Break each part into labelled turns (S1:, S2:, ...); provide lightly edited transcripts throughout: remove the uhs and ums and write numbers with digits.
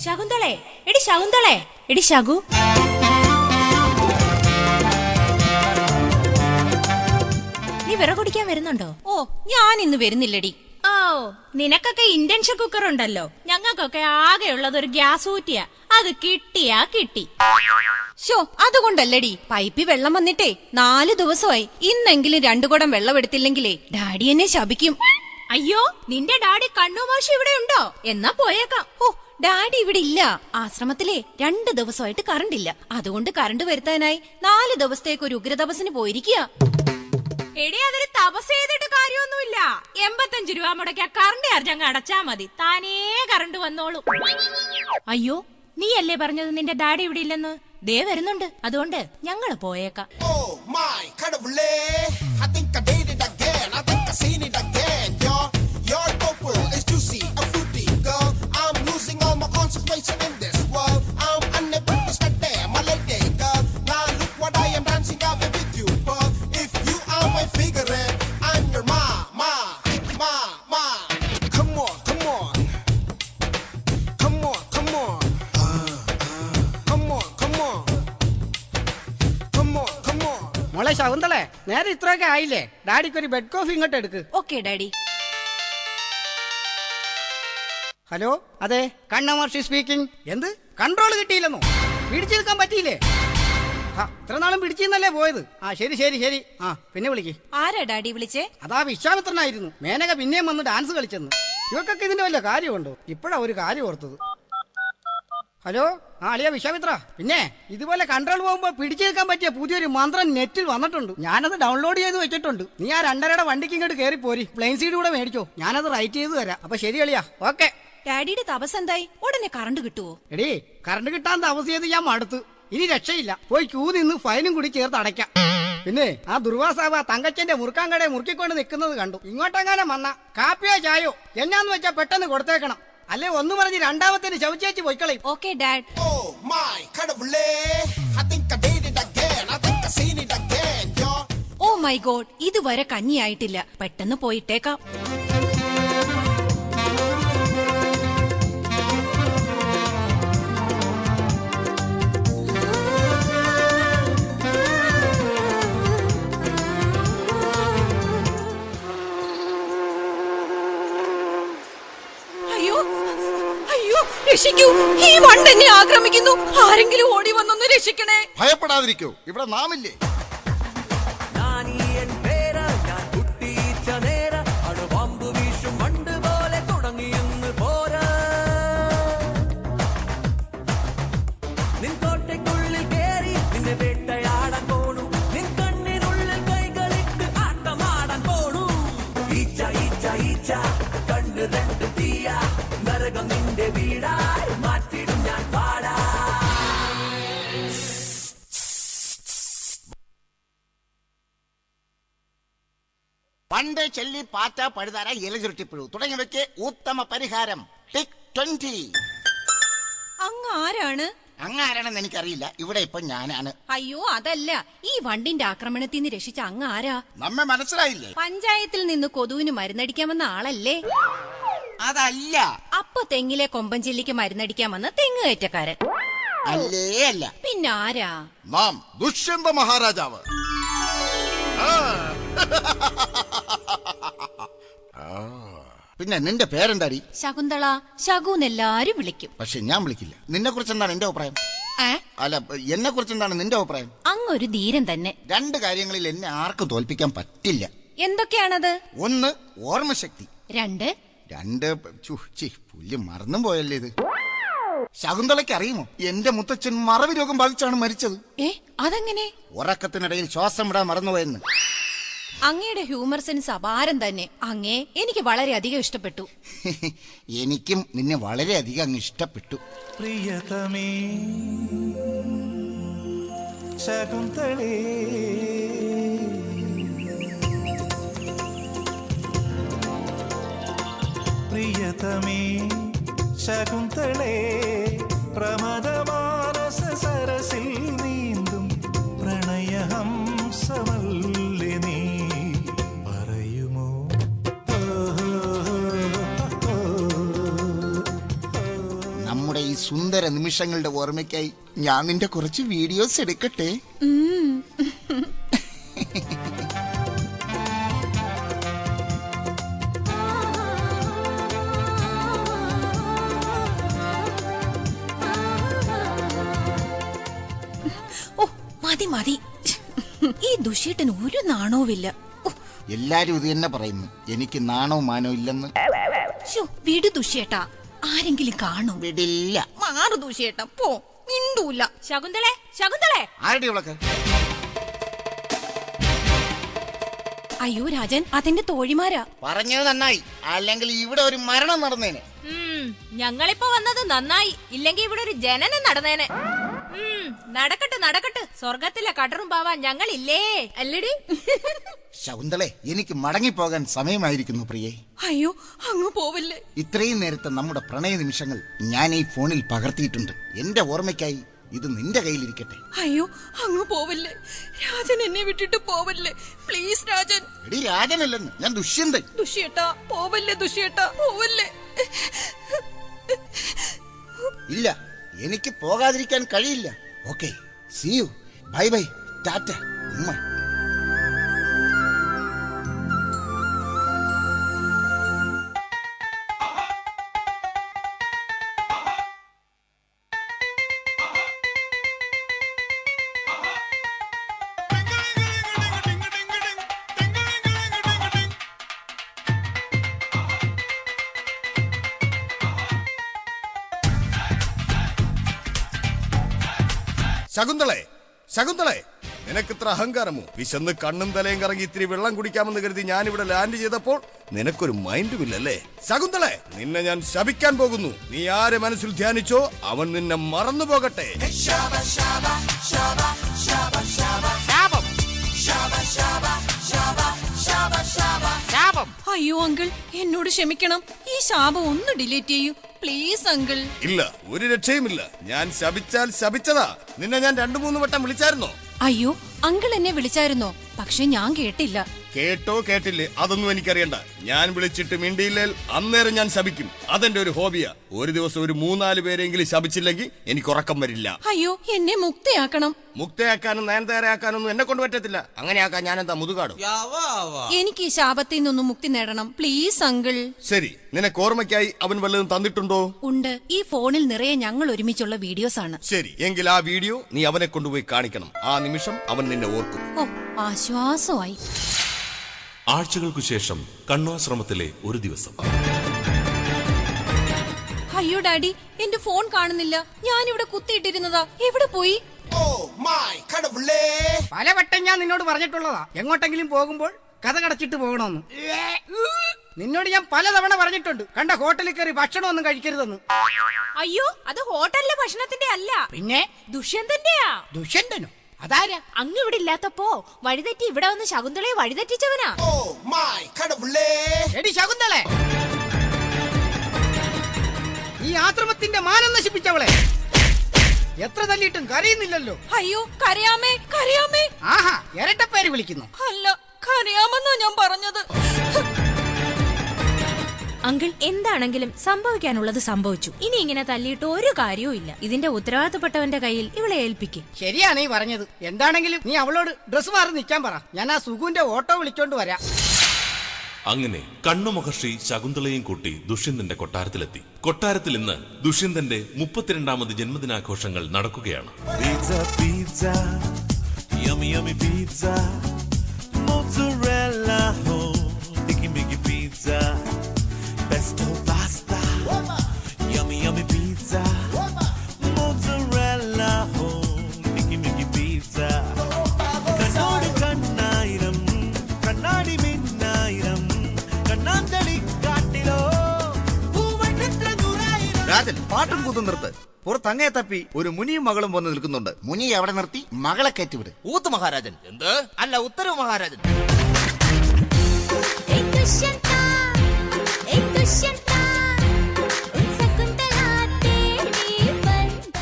S1: ശകുന്തളേ, എടി ശകുന്തളേ, എടി ശകു. നീ വിറകുടിക്കാൻ വരുന്നുണ്ടോ?
S2: ഓ, ഞാൻ ഇന്ന് വരുന്നില്ലടി.
S1: ഓ, നിനക്കൊക്കെ ഇൻഡക്ഷൻ കുക്കർ ഉണ്ടല്ലോ. ഞങ്ങൾക്കൊക്കെ ആകെയുള്ളത് ഒരു ഗ്യാസ് ഊറ്റിയാ. അത് കിട്ടിയാ കിട്ടി.
S2: ഷോ, അതുകൊണ്ടല്ലടി, പൈപ്പിൽ വെള്ളം വന്നിട്ടേ 4 ദിവസമായി. ഇന്നെങ്കിലും 2 കുടം വെള്ളം എടുത്തില്ലെങ്കിലേ ഡാഡി എന്നെ ശപിക്കും.
S1: അയ്യോ, നിന്റെ ഡാഡി കണ്ണുമാഷി ഇവിടെ ഉണ്ടോ? എന്നാ പോയേക്കാം.
S2: ഓ, ഡാഡി ഇവിടെ ഇല്ല. ആശ്രമത്തിലെ 2 ദിവസമായിട്ട് കറണ്ട് ഇല്ല. അതുകൊണ്ട് കറണ്ട് വരുത്താനായി 4 ദിവസത്തേക്ക് ഒരു ഉഗ്രതപസിന് പോയിരിക്കുക.
S1: എടി, അതിന് തപസ് ചെയ്തിട്ട് കാര്യമൊന്നുമില്ല. 85 രൂപ മുടക്കിയ കറണ്ട് ചാർജ് അങ്ങ് അടച്ചാ മതി. താനേ കറണ്ട് വന്നോളൂ. അയ്യോ, നീയല്ലേ പറഞ്ഞത് നിന്റെ ഡാഡി ഇവിടെ ഇല്ലെന്ന്? ദേ വരുന്നുണ്ട്. അതുകൊണ്ട് ഞങ്ങള് പോയേക്കാം.
S3: മോളെ ശകുന്തളെ, നേരെ ഇത്രയൊക്കെ ആയില്ലേ? ഡാഡിക്കൊരു ബെഡ് കോഫി ഇങ്ങോട്ട് എടുക്ക്.
S2: Okay daddy.
S3: ഹലോ, അതെ, കണ്ണമർഷി സ്പീക്കിംഗ്. എന്ത് കൺട്രോൾ കിട്ടിയില്ലെന്നോ? പിടിച്ചു നിൽക്കാൻ പറ്റിയില്ലേ? ഇത്ര നാളും പിടിച്ചെന്നല്ലേ പോയത്? ശരി ശരി ശരി. പിന്നെ വിളിക്ക്.
S2: ആരാ ഡാഡി വിളിച്ചേ?
S3: അതാ വിശ്വാമിത്രനായിരുന്നു. മേനക പിന്നെയും വന്ന് ഡാൻസ് കളിച്ചെന്ന്. ഇവക്കൊക്കെ ഇതിന്റെ വല്ല കാര്യമുണ്ടോ? ഇപ്പഴാ ഒരു കാര്യം ഓർത്തത്. ഹലോ, അളിയ വിശ്വാമിത്ര, പിന്നെ ഇതുപോലെ കൺട്രോൾ പോകുമ്പോ പിടിച്ചു നിൽക്കാൻ പറ്റിയ പുതിയൊരു മന്ത്രം നെറ്റിൽ വന്നിട്ടുണ്ട്. ഞാനത് ഡൗൺലോഡ് ചെയ്ത് വെച്ചിട്ടുണ്ട്. നീ ആ 2.5 വണ്ടിക്ക് ഇങ്ങോട്ട് കയറി പോരി. പ്ലെയിൻ സീഡ് കൂടെ മേടിച്ചോ, ഞാനത് റൈറ്റ് ചെയ്ത് തരാം. അപ്പൊ ശരി അളിയ, ഓക്കെ.
S2: ഡാഡിയുടെ തപസ് എന്തായി? ഉടനെ കറണ്ട് കിട്ടുവോ?
S3: എടീ, കറണ്ട് കിട്ടാൻ തപസ് ചെയ്ത് ഞാൻ മടുത്ത്. ഇനി രക്ഷയില്ല. പോയി ക്യൂ നിന്ന് ഫൈനും കൂടി ചേർത്ത് അടയ്ക്കാം. പിന്നെ ആ ദുർവാസാവ തങ്കച്ചന്റെ മുറുക്കാൻകടയെ മുറുക്കിക്കൊണ്ട് നിൽക്കുന്നത് കണ്ടു. ഇങ്ങോട്ടെങ്ങാനും വന്ന കാപ്പിയോ ചായോ എന്നാന്ന് വെച്ചാ പെട്ടെന്ന് കൊടുത്തേക്കണം. അല്ലെ ഒന്ന് പറഞ്ഞ് രണ്ടാമത്തേന് ശവിച്ചേച്ച് പോയിക്കളയും.
S2: Okay dad. Oh my god, ഇതുവരെ കഞ്ഞിയായിട്ടില്ല. പെട്ടെന്ന് പോയിട്ടേക്കാം. രക്ഷിക്കൂ, ഈ വണ്ട് എന്നെ ആക്രമിക്കുന്നു. ആരെങ്കിലും ഓടി വന്നൊന്ന് രക്ഷിക്കണേ.
S4: ഭയപ്പെടാതിരിക്കൂ, ഇവിടെ നാമില്ലേ? പണ്ട് ചെല്ലി പാറ്റ പഴുതാര ഇല ചുരുട്ടിപ്പുഴു തുടങ്ങിയവയ്ക്ക് ഉത്തമ പരിഹാരം ടിക് 20.
S2: അങ്ങ് ആരാണ്?
S4: അങ്ങാരാണെന്ന് എനിക്കറിയില്ല. ഇവിടെ ഇപ്പൊ ഞാനാണ്.
S2: അയ്യോ, അതല്ല. ഈ വണ്ടിന്റെ ആക്രമണത്തിൽ നിന്ന് രക്ഷിച്ച അങ്ങ് ആരാ?
S4: നമ്മെ മനസ്സിലായില്ലേ?
S2: പഞ്ചായത്തിൽ നിന്ന് കൊതുവിന് മരുന്നടിക്കാമെന്ന ആളല്ലേ?
S4: അതല്ല.
S2: അപ്പൊ തെങ്ങിലെ കൊമ്പൻ ചെല്ലിക്ക് മരുന്നടിക്കാമെന്ന തെങ്ങ് കയറ്റക്കാരൻ
S4: അല്ലേ? അല്ല.
S2: പിന്നെ ആരാ?
S4: നാം ദുഷ്യന്ത മഹാരാജാവ്. പിന്നെ നിന്റെ പേരെന്താടി?
S2: ശകുന്തള. ശകുന്നെല്ലാരും വിളിക്കും.
S4: പക്ഷെ ഞാൻ വിളിക്കില്ല. നിന്നെ കുറിച്ച് എന്താണ് എന്റെ അഭിപ്രായം? അല്ല, എന്നെ കുറിച്ച് എന്താണ് നിന്റെ അഭിപ്രായം?
S2: അങ്ങൊരു ധീരൻ തന്നെ.
S4: 2 കാര്യങ്ങളിൽ എന്നെ ആർക്കും തോൽപ്പിക്കാൻ പറ്റില്ല.
S2: എന്തൊക്കെയാണത്?
S4: 1 ഓർമ്മശക്തി.
S2: 2
S4: പുല്ല് മറന്നും പോയല്ലേ ഇത്. ശകുന്തളയ്ക്ക് അറിയുമോ, എന്റെ മുത്തച്ഛൻ മറവി രോഗം ബാധിച്ചാണ് മരിച്ചത്.
S2: അതെങ്ങനെ?
S4: ഉറക്കത്തിനിടയിൽ ശ്വാസം വിടാൻ മറന്നുപോയെന്ന്.
S2: അങ്ങയുടെ ഹ്യൂമർ സെൻസ് അപാരം തന്നെ. അങ്ങേ എനിക്ക് വളരെയധികം ഇഷ്ടപ്പെട്ടു.
S4: എനിക്കും നിന്നെ വളരെയധികം അങ്ങ് ഇഷ്ടപ്പെട്ടു.
S5: പ്രിയതമേ ശകുന്തളേ, പ്രിയതമേ ശകുന്തളേ, പ്രമദമാനസ സരസിൽ നീന്തും പ്രണയഹംസമല്ലേ നീ, പറയുമോ?
S4: നമ്മുടെ ഈ സുന്ദര നിമിഷങ്ങളുടെ ഓർമ്മയ്ക്കായി ഞാൻ നിന്റെ കുറച്ച് വീഡിയോസ് എടുക്കട്ടെ?
S2: ഓ മതി മതി, ഈ ദുഷ്യട്ടന് ഒരു നാണവുമില്ല.
S4: എല്ലാരും ഇത് തന്നെ പറയുന്നു, എനിക്ക് നാണോ മാനോ ഇല്ലെന്ന്.
S2: വീട് ദുഷ്യേട്ടാ, ആരെങ്കിലും കാണും.
S4: വിടില്ല.
S2: മാറു ദുഷ്യേട്ടാ, പോ, മിണ്ടൂല.
S1: ശകുന്തളെ, ശകുന്തളെ.
S4: ആരുടെ ഇവളൊക്കെ?
S2: അയ്യോ രാജൻ, അതെന്റെ തോഴിമാരാ.
S4: പറഞ്ഞത് നന്നായി, അല്ലെങ്കിൽ ഇവിടെ ഒരു മരണം നടന്നേനെ.
S1: ഞങ്ങളിപ്പോ വന്നത് നന്നായി, ഇല്ലെങ്കി ഇവിടെ ഒരു ജനനം നടന്നേനെ. നടക്കട്ടെ നടക്കട്ടെ, സ്വർഗത്തിലെ കടറും പാവാൻ ഞങ്ങളില്ലേ, അല്ലടി?
S4: ശകുന്തളെ, എനിക്ക് മടങ്ങിപ്പോകാൻ സമയമായിരിക്കുന്നു പ്രിയേ.
S2: അയ്യോ അങ്ങ് പോവല്ലേ.
S4: ഇത്രയും നേരത്തെ നമ്മുടെ പ്രണയ നിമിഷങ്ങൾ ഞാൻ ഈ ഫോണിൽ പകർത്തിയിട്ടുണ്ട്. എന്റെ ഓർമ്മയ്ക്കായി ഇത് നിന്റെ കയ്യിലിരിക്കട്ടെ.
S2: അയ്യോ അങ്ങ് പോവല്ലേ രാജൻ, എന്നെ വിട്ടിട്ട് പോവല്ലേ പ്ലീസ് രാജൻ.
S4: എടി രാജനല്ലെന്ന്, ഞാൻ ദുഷ്യന്തൻ.
S2: ദുഷ്യേട്ടാ പോവല്ലേ, ദുഷ്യേട്ടാ പോവല്ലേ.
S4: ഇല്ല, എനിക്ക് പോകാതിരിക്കാൻ കഴിയില്ല. Okay, see you, bye bye, tata, ഉമ്മ.
S6: ശകുന്തളെ, ശകുന്തളെ, നിനക്കിത്ര അഹങ്കാരമോ? വിശന്ന് കണ്ണും തലയും കറങ്ങി ഇത്തിരി വെള്ളം കുടിക്കാമെന്ന് കരുതി ഞാൻ ഇവിടെ ലാൻഡ് ചെയ്തപ്പോൾ നിനക്കൊരു മൈൻഡുമില്ലല്ലേ? ശകുന്തളെ, നിന്നെ ഞാൻ ശപിക്കാൻ പോകുന്നു. നീ ആരെ മനസ്സിൽ ധ്യാനിച്ചോ അവൻ നിന്നെ മറന്നു പോകട്ടെ.
S2: അയ്യോ അങ്കിൾ, എന്നോട് ക്ഷമിക്കണം. ഈ ശാപം ഒന്ന് ഡിലീറ്റ് ചെയ്യൂ പ്ലീസ് അങ്കിൾ.
S6: ഇല്ല, ഒരു രക്ഷയുമില്ല. ഞാൻ ശപിച്ചാൽ ശപിച്ചതാ. നിന്നെ ഞാൻ 2-3 വട്ടം വിളിച്ചായിരുന്നോ?
S2: അയ്യോ അങ്കിൾ എന്നെ വിളിച്ചായിരുന്നോ? പക്ഷെ ഞാൻ കേട്ടില്ല.
S6: കേട്ടോ കേട്ടില്ലേ അതൊന്നും എനിക്കറിയണ്ട. ഞാൻ വിളിച്ചിട്ട് മിണ്ടിയില്ലേൽ അന്നേരം ഞാൻ ശപിക്കും. അതെന്റെ ഒരു ഹോബിയാ. ഒരു ദിവസം ഒരു 3-4 പേരെങ്കിലും ശപിച്ചില്ലെങ്കിൽ എനിക്ക് ഉറക്കം വരില്ല.
S2: അയ്യോ എന്നെ മുക്തയാക്കണം.
S6: മുക്തയാക്കാനും നയൻതാരയാക്കാനൊന്നും എന്നെ കൊണ്ട് പറ്റത്തില്ല. അങ്ങനെയാക്കാൻ ഞാൻ എന്താ മുതുകാടും?
S2: എനിക്ക് ഈ ശാപത്തിൽ നിന്നൊന്നും മുക്തി നേടണം പ്ലീസ് അങ്കിൾ.
S6: ശരി, നിനക്ക് ഓർമ്മയ്ക്കായി അവൻ വല്ലതും തന്നിട്ടുണ്ടോ?
S2: ഉണ്ട്, ഈ ഫോണിൽ നിറയെ ഞങ്ങൾ ഒരുമിച്ചുള്ള വീഡിയോസ് ആണ്.
S6: ശരി, എങ്കിൽ ആ വീഡിയോ നീ അവനെ കൊണ്ടുപോയി കാണിക്കണം. ആ നിമിഷം അവൻ നിന്നെ ഓർക്കും.
S2: ഓ ആശ്വാസമായി.
S7: ആഴ്ചകൾക്കു ശേഷം കണ്വാശ്രമത്തിലെ ഒരു ദിവസം.
S2: അയ്യോ ഡാഡി, എന്റെ ഫോൺ കാണുന്നില്ല. ഞാനിവിടെ കുത്തിയിട്ടിരുന്നതാ, എവിടെ പോയി?
S3: പലവട്ടം ഞാൻ നിന്നോട് പറഞ്ഞിട്ടുള്ളതാ, എങ്ങോട്ടെങ്കിലും പോകുമ്പോൾ കഥ കടച്ചിട്ട് പോകണമെന്ന്. നിന്നോട് ഞാൻ പലതവണ പറഞ്ഞിട്ടുണ്ട്, കണ്ട ഹോട്ടലിൽ കയറി ഭക്ഷണമൊന്നും കഴിക്കരുതെന്ന്.
S1: അയ്യോ, അത് ഹോട്ടലിലെ ഭക്ഷണത്തിന്റെ അല്ല,
S3: പിന്നെ
S1: ദുഷ്യന്തന്റെയാ.
S3: ദുഷ്യന്തനോ? അതാരാ?
S1: അങ്ങ് ഇവിടെ ഇല്ലാത്തപ്പോ വഴിതെറ്റി ഇവിടെ വന്ന് ശകുന്തളയെ വഴിതെറ്റിച്ചവനാ.
S3: എടി ശകുന്തളെ, ഈ ആശ്രമത്തിന്റെ മാനം നശിപ്പിച്ചവളെ, എത്ര തല്ലിയിട്ടും കരയുന്നില്ലല്ലോ.
S2: അയ്യോ കരയാമേ കരയാമേ.
S3: ആഹാ, ഇരട്ടപ്പേര് വിളിക്കുന്നു.
S2: അല്ല, കരയാമെന്നാ ഞാൻ പറഞ്ഞത്.
S1: അങ്കിൾ, എന്താണെങ്കിലും സംഭവിക്കാനുള്ളത് സംഭവിച്ചു. ഇനി ഇങ്ങനെ തല്ലിയിട്ട് ഒരു കാര്യവും ഇല്ല. ഇതിന്റെ ഉത്തരവാദിത്തപ്പെട്ടവന്റെ കയ്യിൽ ഇവളെ ഏൽപ്പിക്കും.
S3: ശരിയാണ് ഈ പറഞ്ഞത്. എന്താണെങ്കിലും നീ അവളോട് ഡ്രസ് മാറി നിൽക്കാൻ പറ. ഞാൻ ആ സുഖുവിന്റെ ഓട്ടോ വിളിച്ചോണ്ട് വരാം.
S7: അങ്ങനെ കണ്ണുമഹർഷി ശകുന്തളയും കൂട്ടി ദുഷ്യന്തന്റെ കൊട്ടാരത്തിലെത്തി. കൊട്ടാരത്തിൽ ഇന്ന് ദുഷ്യന്തന്റെ 32ാമത് ജന്മദിനാഘോഷങ്ങൾ നടക്കുകയാണ്.
S5: Pizza, pizza, yummy, yummy pizza, mozzarella, oh, biggie, biggie pizza, pesto pasta, yummy, yummy pizza, mozzarella, oh, biggie, biggie pizza. കണ്ണോട് കണ്ണായിരം, കണ്ണാടി മിന്നായിരം, കണ്ണാന്തളി കാട്ടിലോ പൂവണ്ണത്ര നൂറായിരം.
S8: രാജൻ, പാട്ടും കൂത്തും നിർത്ത്. പുറത്തങ്ങയെ തപ്പി ഒരു മുനിയും മകളും വന്ന് നിൽക്കുന്നുണ്ട്.
S4: മുനി എവിടെ നിർത്തി മകളെ കയറ്റിവിട്.
S8: ഊത്ത് മഹാരാജൻ. എന്ത്? അല്ല, ഉത്തരവ് മഹാരാജൻ.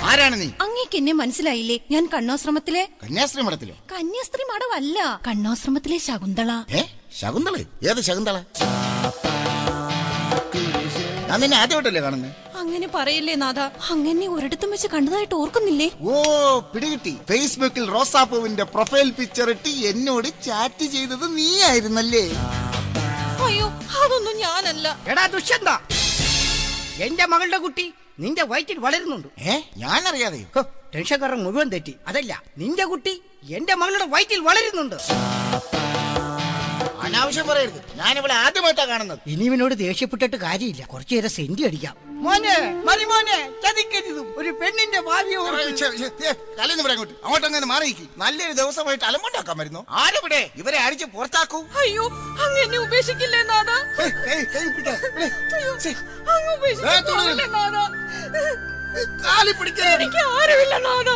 S4: ആരാണ് നീ?
S2: അങ്ങേക്ക് എന്നെ മനസ്സിലായില്ലേ? ഞാൻ കണ്ണാശ്രമത്തിലെ
S4: കന്യാസ്ത്രീ മഠത്തിലോ?
S2: കന്യാസ്ത്രീ മഠമല്ല, കണ്ണാശ്രമത്തിലെ ശകുന്തള.
S4: ശകുന്തള? ഏത് ശകുന്തള? ഞാൻ നിന്നെ ആദ്യമായിട്ടല്ലേ കാണുന്നത്?
S2: അങ്ങനെ പറയല്ലേ നാഥ. അങ്ങനെ ഒരിടത്തും വെച്ച് കണ്ടതായിട്ട് ഓർക്കുന്നില്ലേ?
S4: ഓ പിടികിട്ടി. ഫേസ്ബുക്കിൽ റോസാപ്പൂവിന്റെ പ്രൊഫൈൽ പിക്ചർ ഇട്ട് എന്നോട് ചാറ്റ് ചെയ്തത് നീ ആയിരുന്നല്ലേ?
S2: അയ്യോ, അതൊന്നും ഞാനല്ല.
S3: എടാ ദുഷ്യന്ത, എന്റെ മകളുടെ കുട്ടി നിന്റെ വയറ്റിൽ വളരുന്നുണ്ട്.
S4: ഞാനറിയാതെ
S3: ടെൻഷൻകാരൻ മുഴുവൻ തെറ്റി. അതല്ല, നിന്റെ കുട്ടി എന്റെ മകളുടെ വയറ്റിൽ വളരുന്നുണ്ട്.
S4: അനാവശ്യം പറയരുത്. ഞാനിവിടെ ആദ്യമായിട്ടാ കാണുന്നത്.
S3: ഇനി ഇവനോട് ദേഷ്യപ്പെട്ടിട്ട് കാര്യമില്ല. കുറച്ചു നേരം സെന്റി അടിക്കാം. മോനെ മരിമോനെ, ചതിക്കരുതും. ഒരു പെണ്ണിന്റെ ഭാവിയെ
S4: അങ്ങോട്ടങ്ങനെ മാറിയിക്ക്. നല്ലൊരു ദിവസമായിട്ട് അലമ്പുണ്ടാക്കാൻ വരുന്നു. ആരെവിടെ ഇവരെ അടിച്ച് പുറത്താക്കൂ.
S2: അയ്യോ, അങ്ങനെ ഉപേക്ഷിക്കില്ലേ നാഥ. എനിക്ക് ആരുമില്ല നാഥ.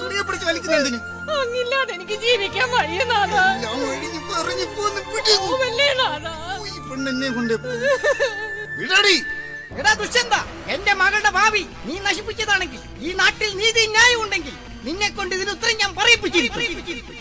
S4: തുണിയെ പിടിച്ച് വലിക്കുന്നതിന്
S2: അങ്ങില്ലാതെ എനിക്ക് ജീവിക്കാൻ വയ്യ നാഥ.
S4: പെണ്ണെന്നെ കൊണ്ട് വിടടി.
S3: എടാ ദുഷ്യന്ത, എന്റെ മകളുടെ ഭാവി നീ നശിപ്പിച്ചതാണെങ്കിൽ, ഈ നാട്ടിൽ നീതി ന്യായം ഉണ്ടെങ്കിൽ നിന്നെ കൊണ്ട് ഇതിന് ഉത്തരം ഞാൻ പറയിപ്പിച്ചിരിക്കും.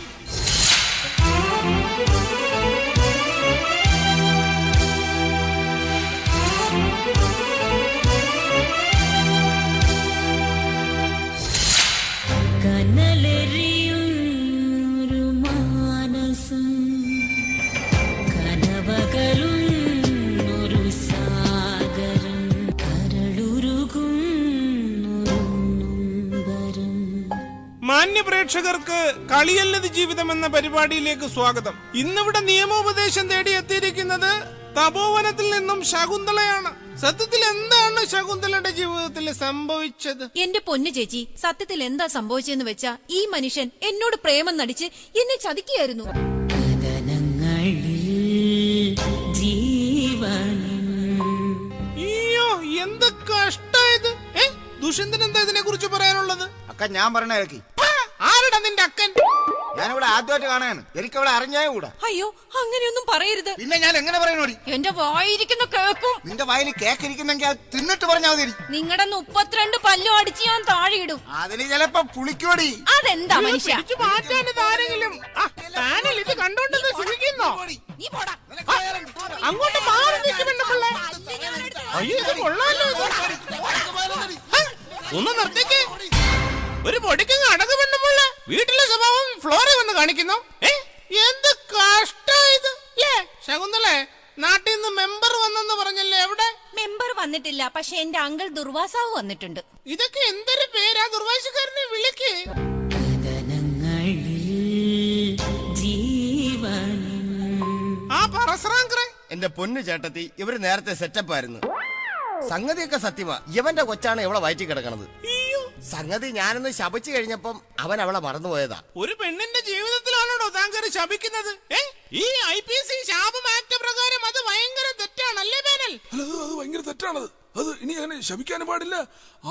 S9: മാന്യ പ്രേക്ഷകർക്ക് കളിയല്ലത് ജീവിതം എന്ന പരിപാടിയിലേക്ക് സ്വാഗതം. ഇന്നിവിടെ നിയമോപദേശം തേടി എത്തിയിരിക്കുന്നത് തപോവനത്തിൽ നിന്നും ശകുന്തളയാണ്. സത്യത്തിൽ എന്താണ് ശകുന്തളയുടെ ജീവിതത്തിൽ സംഭവിച്ചത്?
S2: എന്റെ പൊന്നു ചേച്ചി, സത്യത്തിൽ എന്താ സംഭവിച്ചെന്ന് വെച്ചാ, ഈ മനുഷ്യൻ എന്നോട് പ്രേമം നടിച്ച് എന്നെ ചതിക്കുകയായിരുന്നു.
S9: അയ്യോ, എന്ത് കഷ്ടായത്. ദുഷ്യന്തൻ എന്താ ഇതിനെ കുറിച്ച് പറയാനുള്ളത്?
S4: അക്ക ഞാൻ പറഞ്ഞ കേൾക്കി.
S9: ആരുടെ നിന്റെ അക്കൻ?
S4: ഞാനിവിടെ ആദ്യമായിട്ട് കാണാനാണ്. എനിക്ക് അവളെ അറിഞ്ഞാ കൂടാ.
S2: അയ്യോ, അങ്ങനെയൊന്നും പറയരുത്.
S4: പിന്നെ ഞാൻ എങ്ങനെ പറയണോടി?
S2: എന്റെ വായിരിക്കുന്ന കേക്കും.
S4: നിന്റെ വായിൽ കേക്കിരിക്കുന്നെങ്കിൽ അത് തിന്നിട്ട് പറഞ്ഞാൽ മതി.
S2: നിങ്ങളുടെ 32 പല്ലും അടിച്ച് ഞാൻ താഴെയിടും.
S4: അതിന് ചിലപ്പോ പുളിക്കോടി.
S2: അതെന്താ മനുഷ്യ?
S9: ആരെങ്കിലും ഇത് കണ്ടോണ്ടെന്ന് സൂചിക്കുന്നോ?
S2: നീ പോടാ.
S9: അങ്ങോട്ട് മാറി നിൽക്കുമെന്നല്ലേ? അയ്യോ, ഇത് കൊള്ളാലോ. ഒന്ന് നിർത്തിക്കേ. ഒരു പൊടിക്കങ്ങ് അടങ്ങുമെന്നുമുള്ള വീട്ടിലെ സ്വഭാവം ഫ്ലോറെ വന്ന് കാണിക്കുന്നു. എന്ത് കഷ്ടായത്. ശകുന്തളെ, നാട്ടിൽ നിന്ന് മെമ്പർ വന്നെന്ന് പറഞ്ഞല്ലേ? എവിടെ?
S2: മെമ്പർ വന്നിട്ടില്ല, പക്ഷെ എന്റെ അങ്കിൾ ദുർവാസാവ് വന്നിട്ടുണ്ട്.
S9: ഇതൊക്കെ എന്തൊരു പേരാ? ദുർവാശക്കാരനെ വിളിക്ക്. ആ പറശ്രാങ്കറെ.
S6: എന്റെ പൊന്നു ചേട്ടത്തി, ഇവര് നേരത്തെ സെറ്റപ്പ് ആയിരുന്നു. സംഗതിയൊക്കെ സത്യമാ. ഇവന്റെ കൊച്ചാണ് ഇവളെ വയറ്റി കിടക്കണത്. സംഗതി ഞാനൊന്ന് ശപിച്ചു കഴിഞ്ഞപ്പം അവൻ അവളെ മറന്നുപോയതാ.
S9: ഒരു പെണ്ണിന്റെ ജീവിതത്തിലാണോ താങ്കൾ ശപിക്കുന്നത്? ഈ IPC ശാപം ആക്ട് പ്രകാരം അത് ഭയങ്കര തെറ്റാണല്ലേ പേനൽ?
S10: അത് ഭയങ്കര തെറ്റാണത്. അത് ഇനി അങ്ങനെ ശപിക്കാനും പാടില്ല,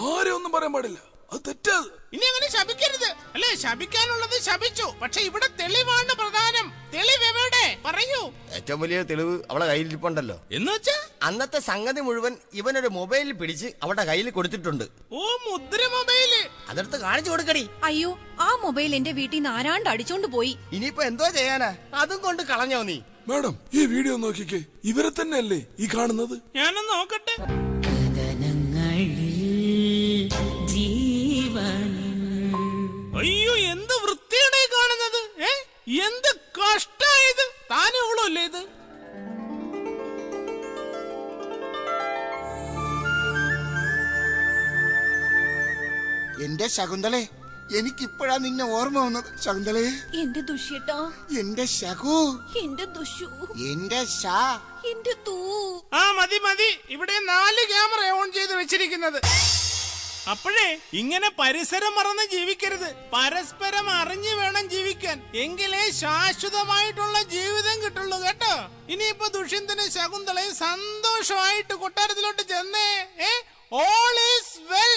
S10: ആരെയും ഒന്നും പറയാൻ പാടില്ല. അത് തെറ്റാത്.
S9: ഇനി അങ്ങനെ ശപിക്കരുത്. അല്ലേ, ശപിക്കാനുള്ളത് ശപിച്ചു. പക്ഷെ ഇവിടെ തെളിവാണ് പ്രധാനം. തെളിവ് എവിടെ? പറയൂ.
S6: ഏറ്റവും വലിയ തെളിവ് അവളെ കയ്യിലിരിപ്പുണ്ടല്ലോ.
S9: എന്ന് വെച്ചാ
S6: അന്നത്തെ സംഗതി മുഴുവൻ ഇവനൊരു മൊബൈലിൽ പിടിച്ച് അവളുടെ കയ്യിൽ കൊടുത്തിട്ടുണ്ട്.
S9: ഓ, മുദ്ര മൊബൈല്.
S6: അതെടുത്ത് കാണിച്ചു കൊടുക്കടി.
S2: അയ്യോ, ആ മൊബൈൽ എന്റെ വീട്ടിൽ നിന്ന് ആരാണ്ട് അടിച്ചോണ്ട് പോയി.
S6: ഇനിയിപ്പോ എന്തോ ചെയ്യാനാ? അതും കൊണ്ട് കളഞ്ഞോ നീ?
S10: മാഡം, ഈ വീഡിയോ നോക്കിക്കേ. ഇവരെ തന്നെയല്ലേ ഈ കാണുന്നത്?
S9: ഞാനൊന്ന് നോക്കട്ടെ. അയ്യോ, എന്ത് വൃത്തിയാണ് ഈ കാണുന്നത്. എന്ത് കഷ്ടായത്. താനുള്ളൂ അല്ലേ ഇത്?
S4: എന്റെ ശകുന്തളെ, എനിക്കിപ്പോഴാ നിന്നെ ഓർമ്മ വന്നത്. ശകുന്തളെ,
S2: എന്റെ ദുഷ്യട്ടാ,
S4: എന്റെ ശകു,
S2: എന്റെ ദുഷു,
S4: എന്റെ ഷാ,
S2: എന്റെ തൂ.
S9: ആ മതി മതി. ഇവിടെ 4 ക്യാമറ ഓൺ ചെയ്ത് വെച്ചിരിക്കുന്നത്. അപ്പോഴേ ഇങ്ങനെ പരിസരം മറന്ന് ജീവിക്കരുത്. പരസ്പരം അറിഞ്ഞു വേണം ജീവിക്കാൻ. എങ്കിലേ ശാശ്വതമായിട്ടുള്ള ജീവിതം കിട്ടുള്ളൂ കേട്ടോ. ഇനിയിപ്പോ ദുഷ്യന്തനും ശകുന്തളയും സന്തോഷമായിട്ട് കൊട്ടാരത്തിലോട്ട് ചെന്നേ. All is well.